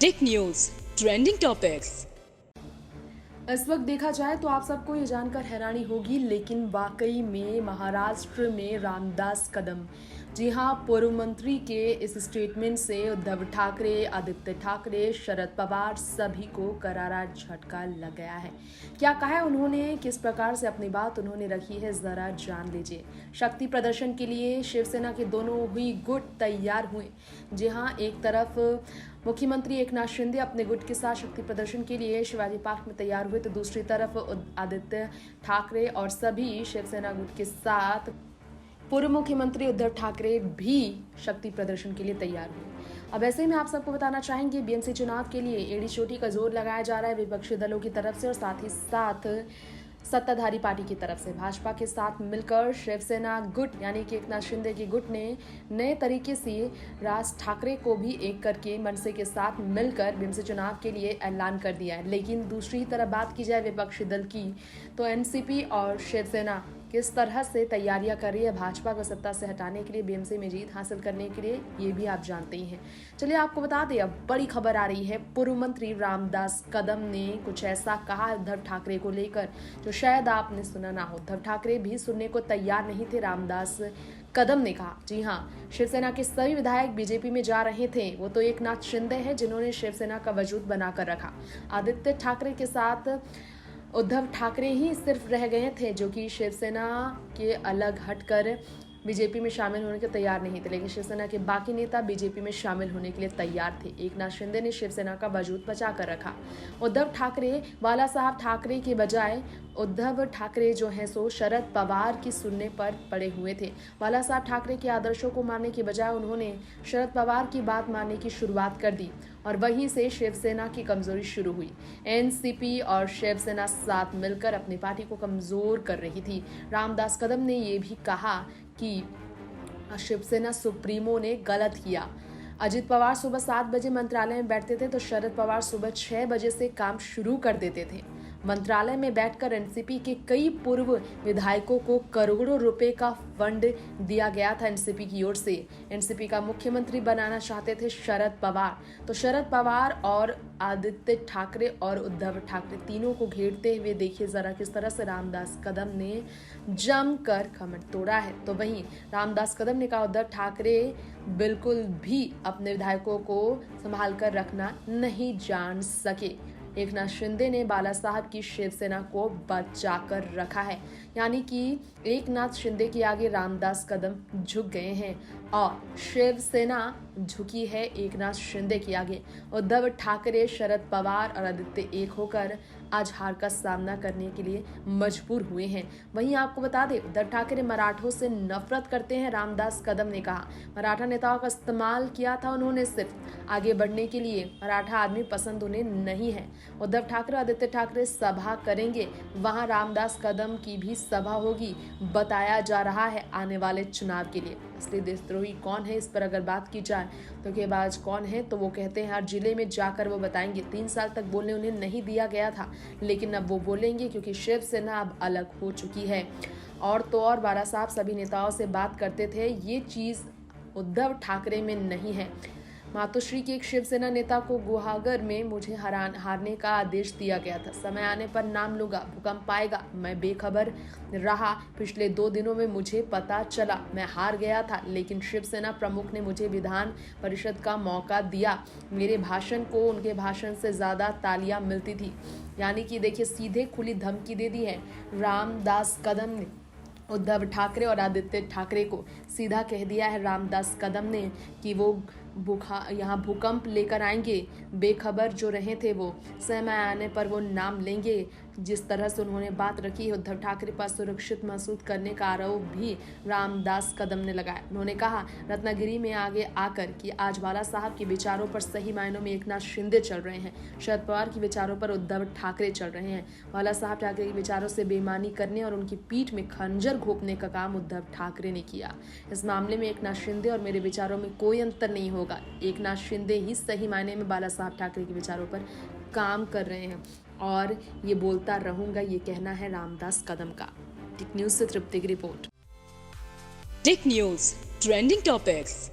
Tech news trending topics. इस वक्त देखा जाए तो आप सबको ये जानकर हैरानी होगी, लेकिन वाकई में महाराष्ट्र में रामदास कदम, जी हाँ, पूर्व मंत्री के इस स्टेटमेंट से उद्धव ठाकरे, आदित्य ठाकरे, शरद पवार सभी को करारा झटका लग गया है। क्या कहा है उन्होंने, किस प्रकार से अपनी बात उन्होंने रखी है, जरा जान लीजिए। शक्ति प्रदर्शन के लिए शिवसेना के दोनों ही गुट तैयार हुए। जी हाँ, एक तरफ मुख्यमंत्री एकनाथ शिंदे अपने गुट के साथ शक्ति प्रदर्शन के लिए शिवाजी पार्क में तैयार हुए, तो दूसरी तरफ आदित्य ठाकरे और सभी शिवसेना गुट के साथ पूर्व मुख्यमंत्री उद्धव ठाकरे भी शक्ति प्रदर्शन के लिए तैयार हुए। अब ऐसे में आप सबको बताना चाहेंगे, बीएमसी चुनाव के लिए एड़ी चोटी का जोर लगाया जा रहा है विपक्षी दलों की तरफ से और साथ ही साथ सत्ताधारी पार्टी की तरफ से। भाजपा के साथ मिलकर शिवसेना गुट यानी कि एकनाथ शिंदे की गुट ने नए तरीके से राज ठाकरे को भी एक करके मनसे के साथ मिलकर बीएमसी चुनाव के लिए ऐलान कर दिया है। लेकिन दूसरी तरफ बात की जाए विपक्षी दल की, तो एनसीपी और शिवसेना किस तरह से तैयारियां कर रही है भाजपा को सत्ता से हटाने के लिए, बीएमसी में जीत हासिल करने के लिए, ये भी आप जानते ही हैं। चलिए आपको बता दें, अब बड़ी खबर आ रही है। पूर्व मंत्री रामदास कदम ने कुछ ऐसा कहा उद्धव ठाकरे को लेकर जो शायद आपने सुना ना हो। उद्धव ठाकरे भी सुनने को तैयार नहीं थे। रामदास कदम ने कहा, जी हाँ, शिवसेना के सभी विधायक बीजेपी में जा रहे थे। वो तो एकनाथ शिंदे हैं जिन्होंने शिवसेना का वजूद बनाकर रखा। आदित्य ठाकरे के साथ उद्धव ठाकरे ही सिर्फ रह गए थे जो कि शिवसेना के अलग हटकर बीजेपी में शामिल होने के तैयार नहीं थे, लेकिन शिवसेना के बाकी नेता बीजेपी में शामिल होने के लिए तैयार थे। एकनाथ शिंदे ने शिवसेना का वजूद बचा कर रखा। उद्धव ठाकरे, बाला साहब ठाकरे के बजाय उद्धव ठाकरे जो हैं सो शरद पवार की सुनने पर पड़े हुए थे। बाला साहब ठाकरे के आदर्शों को मानने के बजाय उन्होंने शरद पवार की बात मानने की शुरुआत कर दी और वहीं से शिवसेना की कमजोरी शुरू हुई। एनसीपी और शिवसेना साथ मिलकर अपनी पार्टी को कमजोर कर रही थी। रामदास कदम ने ये भी कहा कि शिवसेना सुप्रीमो ने गलत किया। अजित पवार सुबह 7 बजे मंत्रालय में बैठते थे तो शरद पवार सुबह 6 बजे से काम शुरू कर देते थे। मंत्रालय में बैठकर एनसीपी के कई पूर्व विधायकों को करोड़ों रुपए का फंड दिया गया था एनसीपी की ओर से। एनसीपी का मुख्यमंत्री बनाना चाहते थे शरद पवार, तो शरद पवार और आदित्य ठाकरे और उद्धव ठाकरे तीनों को घेरते हुए देखिए जरा किस तरह से रामदास कदम ने जमकर कमर तोड़ा है। तो वहीं रामदास कदम ने कहा, उद्धव ठाकरे बिल्कुल भी अपने विधायकों को संभाल कर रखना नहीं जान सके। एकनाथ शिंदे ने बाला साहब की शिवसेना को बचाकर रखा है, यानी कि एकनाथ शिंदे के आगे रामदास कदम झुक गए हैं और शिवसेना झुकी है एकनाथ शिंदे के आगे। उद्धव ठाकरे, शरद पवार और आदित्य एक होकर आज हार का सामना करने के लिए मजबूर हुए हैं। वहीं आपको बता दें, उद्धव ठाकरे मराठों से नफरत करते हैं। रामदास कदम ने कहा, मराठा नेताओं का इस्तेमाल किया था उन्होंने सिर्फ आगे बढ़ने के लिए, मराठा आदमी पसंद उन्हें नहीं है। उद्धव ठाकरे, आदित्य ठाकरे सभा करेंगे, वहां रामदास कदम की भी सभा होगी, बताया जा रहा है आने वाले चुनाव के लिए। असली देशद्रोही कौन है, इस पर अगर बात की जाए तो धोखेबाज कौन है, तो वो कहते हैं हर जिले में जाकर वो बताएंगे। 3 साल तक बोलने उन्हें नहीं दिया गया था, लेकिन अब वो बोलेंगे क्योंकि शिवसेना अब अलग हो चुकी है। और तो और बाला साहब सभी नेताओं से बात करते थे, ये चीज उद्धव ठाकरे में नहीं है। मातोश्री के एक शिवसेना नेता को गुहागर में मुझे हारने का आदेश दिया गया था, समय आने पर नाम लूंगा, भूकंप आएगा। मैं बेखबर रहा। पिछले 2 दिनों में मुझे पता चला मैं हार गया था, लेकिन शिवसेना प्रमुख ने मुझे विधान परिषद का मौका दिया। मेरे भाषण को उनके भाषण से ज्यादा तालियां मिलती थी। यानी कि देखिए, सीधे खुली धमकी दे दी है रामदास कदम ने। उद्धव ठाकरे और आदित्य ठाकरे को सीधा कह दिया है रामदास कदम ने कि वो यहाँ भूकंप लेकर आएंगे। बेखबर जो रहे थे वो समय आने पर वो नाम लेंगे। जिस तरह से उन्होंने बात रखी है, उद्धव ठाकरे पर सुरक्षित महसूस करने का आरोप भी रामदास कदम ने लगाया। उन्होंने कहा, रत्नागिरी में आगे आकर कि आज बाला साहब के विचारों पर सही मायनों में एकनाथ शिंदे चल रहे हैं, शरद पवार के विचारों पर उद्धव ठाकरे चल रहे हैं। बाला साहब ठाकरे के विचारों से बेईमानी करने और उनकी पीठ में खंजर घोंपने का काम उद्धव ठाकरे ने किया। इस मामले में एकनाथ शिंदे और मेरे विचारों में कोई अंतर नहीं होगा। एकनाथ शिंदे ही सही मायने में बाला साहब ठाकरे के विचारों पर काम कर रहे हैं और ये बोलता रहूंगा, ये कहना है रामदास कदम का। टेक न्यूज से तृप्ति की report. Tech news trending topics.